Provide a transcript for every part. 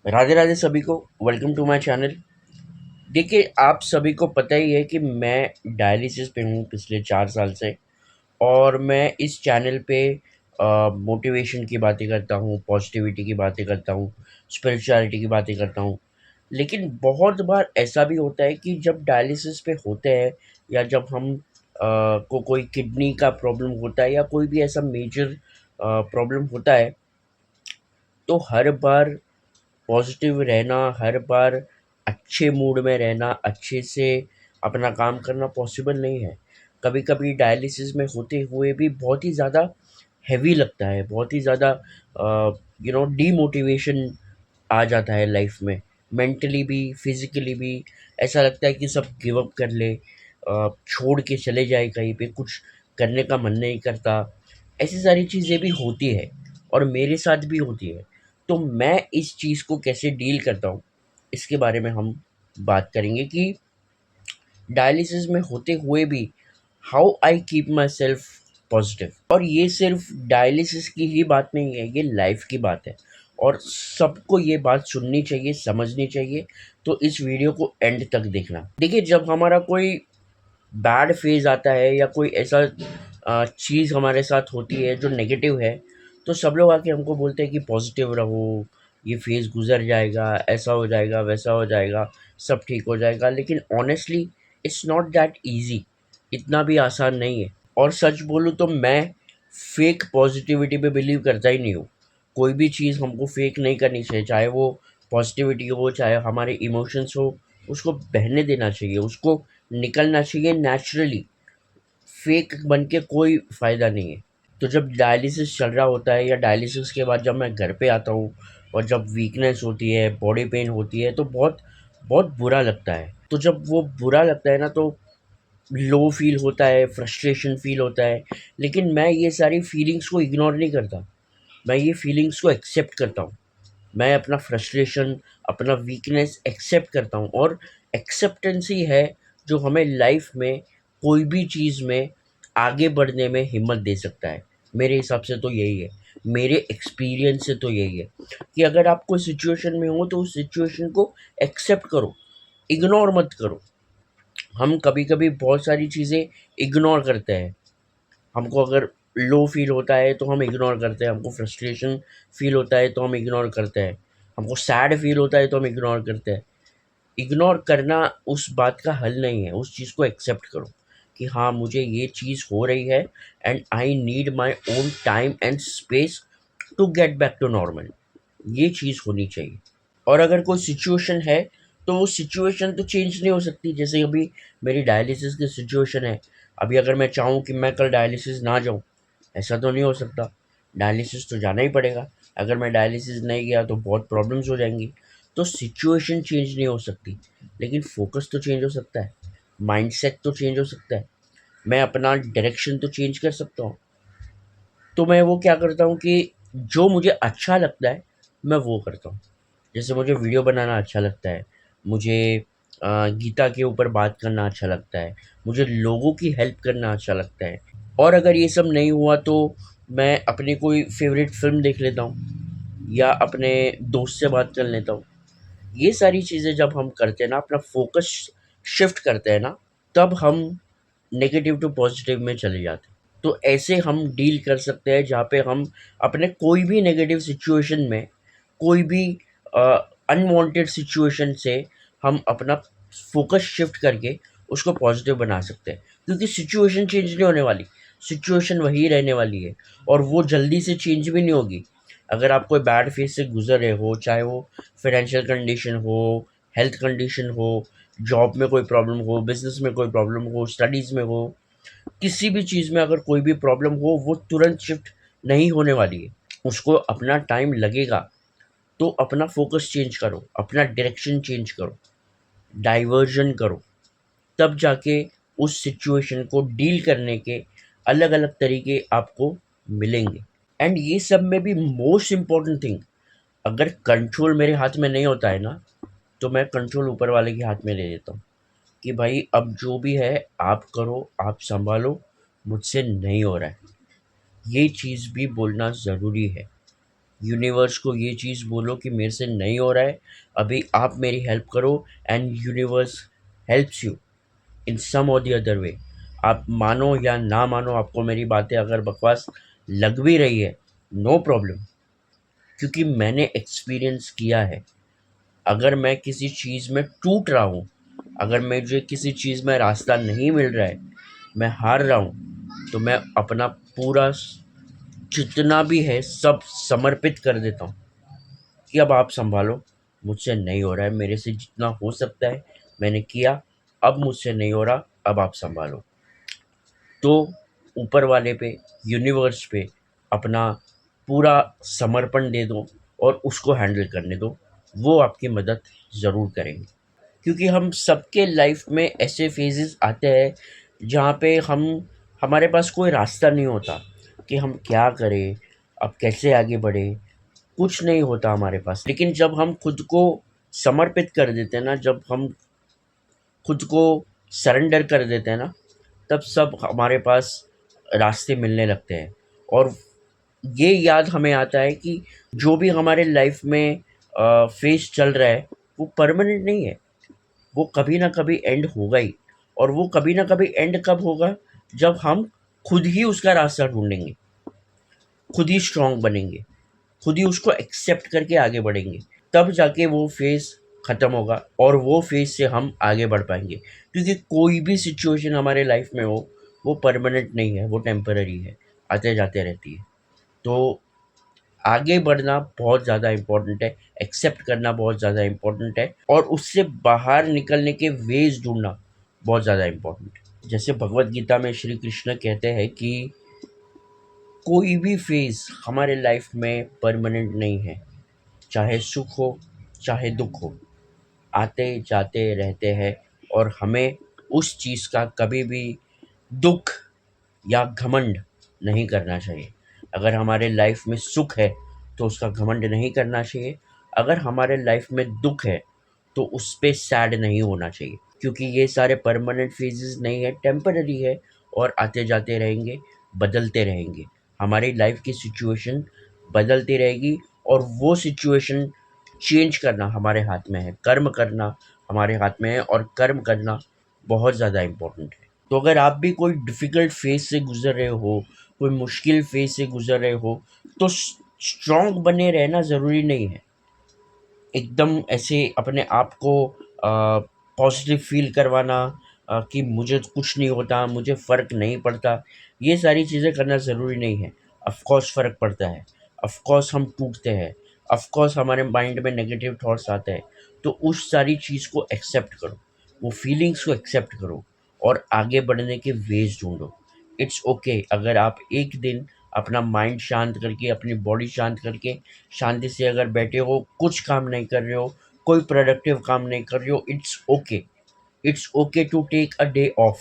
राधे राधे सभी को। Welcome to my channel. देखिए, आप सभी को पता ही है कि मैं डायलिसिस पे हूँ पिछले 4 साल से। और मैं इस चैनल पे मोटिवेशन की बातें करता हूँ, पॉजिटिविटी की बातें करता हूँ, स्पिरिचुअलिटी की बातें करता हूँ। लेकिन बहुत बार ऐसा भी होता है कि जब डायलिसिस पे होते हैं या जब हम को कोई किडनी का प्रॉब्लम होता है या कोई भी ऐसा मेजर प्रॉब्लम होता है, तो हर बार पॉजिटिव रहना, हर बार अच्छे मूड में रहना, अच्छे से अपना काम करना पॉसिबल नहीं है। कभी-कभी डायलिसिस में होते हुए भी बहुत ही ज़्यादा हेवी लगता है, बहुत ही ज़्यादा डीमोटिवेशन आ जाता है लाइफ में। मेंटली भी, फिज़िकली भी ऐसा लगता है कि सब गिव अप कर ले, छोड़ के चले जाए कहीं पे, कुछ करने का मन नहीं करता। ऐसी सारी चीज़ें भी होती है और मेरे साथ भी होती है। तो मैं इस चीज़ को कैसे डील करता हूँ, इसके बारे में हम बात करेंगे कि डायलिसिस में होते हुए भी how I keep my self positive. और ये सिर्फ डायलिसिस की ही बात नहीं है, ये लाइफ की बात है और सबको ये बात सुननी चाहिए, समझनी चाहिए। तो इस वीडियो को एंड तक देखना। देखिए, जब हमारा कोई बैड फेज आता है या कोई ऐसा चीज़ हमारे साथ होती है जो नेगेटिव है, तो सब लोग आके हमको बोलते हैं कि पॉजिटिव रहो, ये फेज गुजर जाएगा, ऐसा हो जाएगा, वैसा हो जाएगा, सब ठीक हो जाएगा। लेकिन honestly it's not that easy. इतना भी आसान नहीं है। और सच बोलूँ तो मैं फेक पॉजिटिविटी पे बिलीव करता ही नहीं हूँ। कोई भी चीज़ हमको फेक नहीं करनी चाहिए, चाहे वो पॉजिटिविटी हो, चाहे हमारे इमोशंस हो, उसको बहने देना चाहिए, उसको निकलना चाहिए नेचुरली। फेक बन के कोई फ़ायदा नहीं है। तो जब डायलिसिस चल रहा होता है या डायलिसिस के बाद जब मैं घर पे आता हूँ और जब वीकनेस होती है, बॉडी पेन होती है, तो बहुत बहुत बुरा लगता है। तो जब वो बुरा लगता है ना, तो लो फील होता है, फ्रस्ट्रेशन फील होता है। लेकिन मैं ये सारी फीलिंग्स को इग्नोर नहीं करता, मैं ये फीलिंग्स को एक्सेप्ट करता हूँ। मैं अपना फ्रस्ट्रेशन, अपना वीकनेस एक्सेप्ट करता हूँ। और एक्सेप्टेंस ही है जो हमें लाइफ में कोई भी चीज़ में आगे बढ़ने में हिम्मत दे सकता है। मेरे हिसाब से तो यही है, मेरे एक्सपीरियंस से तो यही है कि अगर आप कोई सिचुएशन में हो तो उस सिचुएशन को एक्सेप्ट करो, इग्नोर मत करो। हम कभी-कभी बहुत सारी चीज़ें इग्नोर करते हैं। हमको अगर लो फील होता है तो हम इग्नोर करते हैं, हमको फ्रस्ट्रेशन फील होता है तो हम इग्नोर करते हैं, हमको सैड फील होता है तो हम इग्नोर करते हैं। इग्नोर करना उस बात का हल नहीं है। उस चीज़ को एक्सेप्ट करो कि हाँ, मुझे ये चीज़ हो रही है and I need my own time and space to get back to normal. ये चीज़ होनी चाहिए। और अगर कोई सिचुएशन है तो वो सिचुएशन तो चेंज नहीं हो सकती। जैसे अभी मेरी डायलिसिस की सिचुएशन है, अभी अगर मैं चाहूँ कि मैं कल डायलिसिस ना जाऊँ, ऐसा तो नहीं हो सकता। डायलिसिस तो जाना ही पड़ेगा। अगर मैं डायलिसिस नहीं गया तो बहुत प्रॉब्लम्स हो जाएंगी। तो सिचुएशन चेंज नहीं हो सकती, लेकिन फोकस तो चेंज हो सकता है, माइंडसेट तो चेंज हो सकता है, मैं अपना डायरेक्शन तो चेंज कर सकता हूँ। तो मैं वो क्या करता हूँ कि जो मुझे अच्छा लगता है मैं वो करता हूँ। जैसे मुझे वीडियो बनाना अच्छा लगता है, मुझे गीता के ऊपर बात करना अच्छा लगता है, मुझे लोगों की हेल्प करना अच्छा लगता है। और अगर ये सब नहीं हुआ तो मैं अपनी कोई फ़ेवरेट फ़िल्म देख लेता हूँ या अपने दोस्त से बात कर लेता हूँ। ये सारी चीज़ें जब हम करते हैं ना, अपना फ़ोकस शिफ्ट करते हैं ना, तब हम नेगेटिव टू पॉज़िटिव में चले जाते हैं। तो ऐसे हम डील कर सकते हैं जहाँ पे हम अपने कोई भी नेगेटिव सिचुएशन में, कोई भी अ, अनवांटेड सिचुएशन से हम अपना फ़ोकस शिफ्ट करके उसको पॉज़िटिव बना सकते हैं। क्योंकि सिचुएशन चेंज नहीं होने वाली, सिचुएशन वही रहने वाली है और वो जल्दी से चेंज भी नहीं होगी। अगर आप कोई बैड फेज़ से गुज़र रहे हो, चाहे वो फाइनेंशियल कंडीशन हो, हेल्थ कंडीशन हो, जॉब में कोई प्रॉब्लम हो, बिज़नेस में कोई प्रॉब्लम हो, स्टडीज़ में हो, किसी भी चीज़ में अगर कोई भी प्रॉब्लम हो, वो तुरंत शिफ्ट नहीं होने वाली है। उसको अपना टाइम लगेगा। तो अपना फ़ोकस चेंज करो, अपना डायरेक्शन चेंज करो, डाइवर्जन करो, तब जाके उस सिचुएशन को डील करने के अलग-अलग तरीके आपको मिलेंगे। एंड ये सब में भी मोस्ट इम्पोर्टेंट थिंग, अगर कंट्रोल मेरे हाथ में नहीं होता है ना, तो मैं कंट्रोल ऊपर वाले के हाथ में ले लेता हूँ कि भाई अब जो भी है आप करो, आप सँभालो, मुझसे नहीं हो रहा है। ये चीज़ भी बोलना ज़रूरी है। यूनिवर्स को ये चीज़ बोलो कि मेरे से नहीं हो रहा है, अभी आप मेरी हेल्प करो, and universe helps you in some or the other way. आप मानो या ना मानो, आपको मेरी बातें अगर बकवास लग भी रही है, नो प्रॉब्लम, क्योंकि मैंने एक्सपीरियंस किया है। अगर मैं किसी चीज़ में टूट रहा हूँ, अगर मुझे किसी चीज़ में रास्ता नहीं मिल रहा है, मैं हार रहा हूँ, तो मैं अपना पूरा जितना भी है सब समर्पित कर देता हूँ कि अब आप सँभालो, मुझसे नहीं हो रहा है, मेरे से जितना हो सकता है मैंने किया, अब मुझसे नहीं हो रहा, अब आप सँभालो। तो ऊपर वाले पे, यूनिवर्स पे अपना पूरा समर्पण दे दो और उसको हैंडल करने दो, वो आपकी मदद ज़रूर करेंगे। क्योंकि हम सबके लाइफ में ऐसे फेजेस आते हैं जहाँ पे हमारे पास कोई रास्ता नहीं होता कि हम क्या करें, अब कैसे आगे बढ़े, कुछ नहीं होता हमारे पास। लेकिन जब हम खुद को समर्पित कर देते हैं ना, जब हम खुद को सरेंडर कर देते हैं ना, तब सब हमारे पास रास्ते मिलने लगते हैं। और ये याद हमें आता है कि जो भी हमारे लाइफ में फेस चल रहा है, वो परमानेंट नहीं है, वो कभी ना कभी एंड होगा ही। और वो कभी ना कभी एंड कब होगा, जब हम खुद ही उसका रास्ता ढूंढेंगे, खुद ही स्ट्रांग बनेंगे, खुद ही उसको एक्सेप्ट करके आगे बढ़ेंगे, तब जाके वो फेज़ ख़त्म होगा और वो फेज़ से हम आगे बढ़ पाएंगे। क्योंकि कोई भी सिचुएशन हमारे लाइफ में हो, वो परमानेंट नहीं है, वो टेम्पररी है, आते जाते रहती है। तो आगे बढ़ना बहुत ज़्यादा इम्पोर्टेंट है, एक्सेप्ट करना बहुत ज़्यादा इम्पोर्टेंट है, और उससे बाहर निकलने के वेज ढूंढना बहुत ज़्यादा इम्पोर्टेंट है। जैसे भगवत गीता में श्री कृष्ण कहते हैं कि कोई भी फेज़ हमारे लाइफ में परमानेंट नहीं है, चाहे सुख हो, चाहे दुख हो, आते जाते रहते हैं। और हमें उस चीज़ का कभी भी दुख या घमंड नहीं करना चाहिए। अगर हमारे लाइफ में सुख है तो उसका घमंड नहीं करना चाहिए, अगर हमारे लाइफ में दुख है तो उस पे सैड नहीं होना चाहिए, क्योंकि ये सारे परमानेंट फेजेस नहीं है, टेम्पररी है, और आते जाते रहेंगे, बदलते रहेंगे। हमारी लाइफ की सिचुएशन बदलती रहेगी, और वो सिचुएशन चेंज करना हमारे हाथ में है, कर्म करना हमारे हाथ में है, और कर्म करना बहुत ज़्यादा इम्पोर्टेंट है। तो अगर आप भी कोई डिफ़िकल्ट फेज़ से गुज़र रहे हो, कोई मुश्किल फेज़ से गुज़र रहे हो, तो स्ट्रॉन्ग बने रहना ज़रूरी नहीं है। एकदम ऐसे अपने आप को पॉज़िटिव फ़ील करवाना, कि मुझे कुछ नहीं होता, मुझे फ़र्क नहीं पड़ता, ये सारी चीज़ें करना ज़रूरी नहीं है। ऑफ़ कोर्स फ़र्क पड़ता है, ऑफ़ कोर्स हम टूटते हैं, ऑफ़ कोर्स हमारे माइंड में नेगेटिव थॉट्स आते हैं। तो उस सारी चीज़ को एक्सेप्ट करो, वो फीलिंग्स को एक्सेप्ट करो, और आगे बढ़ने के वेज़ ढूँढो। इट्स ओके अगर आप एक दिन अपना माइंड शांत करके, अपनी बॉडी शांत करके, शांति से अगर बैठे हो, कुछ काम नहीं कर रहे हो, कोई प्रोडक्टिव काम नहीं कर रहे हो, it's okay. It's okay to take a day off.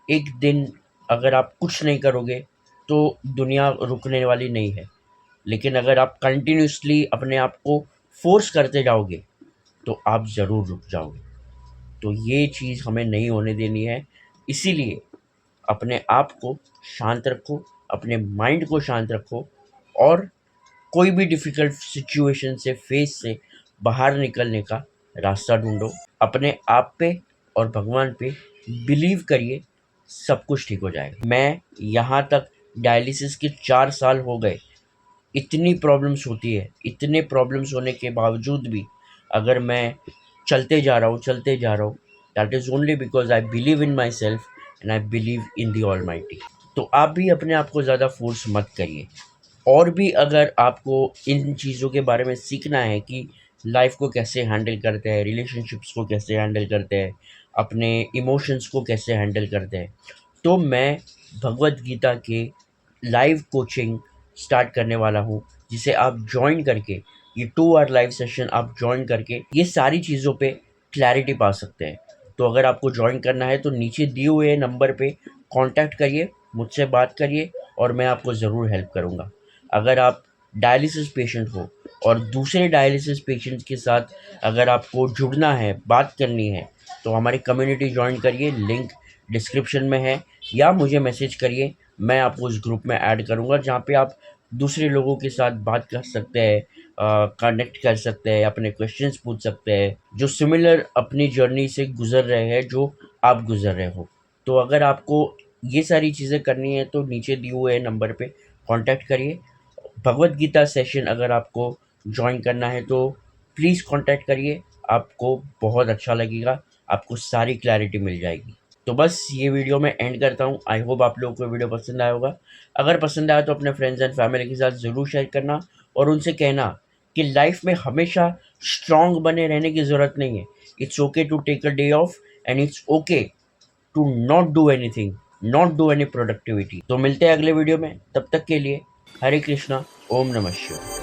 एक दिन अगर आप कुछ नहीं करोगे, तो दुनिया रुकने वाली नहीं है। लेकिन अगर आप कंटिन्यूअसली अपने आप को फ़ोर्स करते जाओगे, तो आप ज़रूर रुक जाओगे। तो ये चीज़ हमें नहीं होने देनी है। इसीलिए अपने आप को शांत रखो, अपने माइंड को शांत रखो, और कोई भी डिफ़िकल्ट सिचुएशन से, फेस से बाहर निकलने का रास्ता ढूँढो। अपने आप पे और भगवान पे बिलीव करिए, सब कुछ ठीक हो जाएगा। मैं यहाँ तक डायलिसिस के 4 साल हो गए, इतनी प्रॉब्लम्स होती है, इतने प्रॉब्लम्स होने के बावजूद भी अगर मैं चलते जा रहा हूँ, that is only because I believe in my self and I believe in the almighty. तो आप भी अपने आप को ज़्यादा फ़ोर्स मत करिए। और भी अगर आपको इन चीज़ों के बारे में सीखना है कि लाइफ को कैसे हैंडल करते हैं, रिलेशनशिप्स को कैसे हैंडल करते हैं, अपने इमोशंस को कैसे हैंडल करते हैं, तो मैं भगवत गीता के लाइव कोचिंग स्टार्ट करने वाला हूँ, जिसे आप जॉइन करके, ये 2 आवर लाइव सेशन आप जॉइन करके ये सारी चीज़ों पे क्लैरिटी पा सकते हैं। तो अगर आपको जॉइन करना है तो नीचे दिए हुए नंबर पे कॉन्टैक्ट करिए, मुझसे बात करिए, और मैं आपको ज़रूर हेल्प करूँगा। अगर आप डायलिसिस पेशेंट हो और दूसरे डायलिसिस पेशेंट्स के साथ अगर आपको जुड़ना है, बात करनी है, तो हमारी कम्युनिटी जॉइन करिए, लिंक डिस्क्रिप्शन में है, या मुझे मैसेज करिए, मैं आपको उस ग्रुप में ऐड करूँगा जहाँ पे आप दूसरे लोगों के साथ बात कर सकते हैं, कनेक्ट कर सकते हैं, अपने क्वेश्चंस पूछ सकते हैं, जो सिमिलर अपनी जर्नी से गुजर रहे हैं जो आप गुजर रहे हो। तो अगर आपको ये सारी चीज़ें करनी है तो नीचे दिए हुए नंबर पे कांटेक्ट करिए। भगवत गीता सेशन अगर आपको ज्वाइन करना है तो प्लीज़ कांटेक्ट करिए, आपको बहुत अच्छा लगेगा, आपको सारी क्लैरिटी मिल जाएगी। तो बस ये वीडियो मैं एंड करता हूँ। आई होप आप लोगों को वीडियो पसंद आया होगा। अगर पसंद आया तो अपने फ्रेंड्स एंड फैमिली के साथ ज़रूर शेयर करना और उनसे कहना कि लाइफ में हमेशा स्ट्रांग बने रहने की ज़रूरत नहीं है। It's okay to take a day off and it's okay to not do anything, not do any productivity. तो मिलते हैं अगले वीडियो में, तब तक के लिए हरे कृष्णा, ओम नमः शिवाय।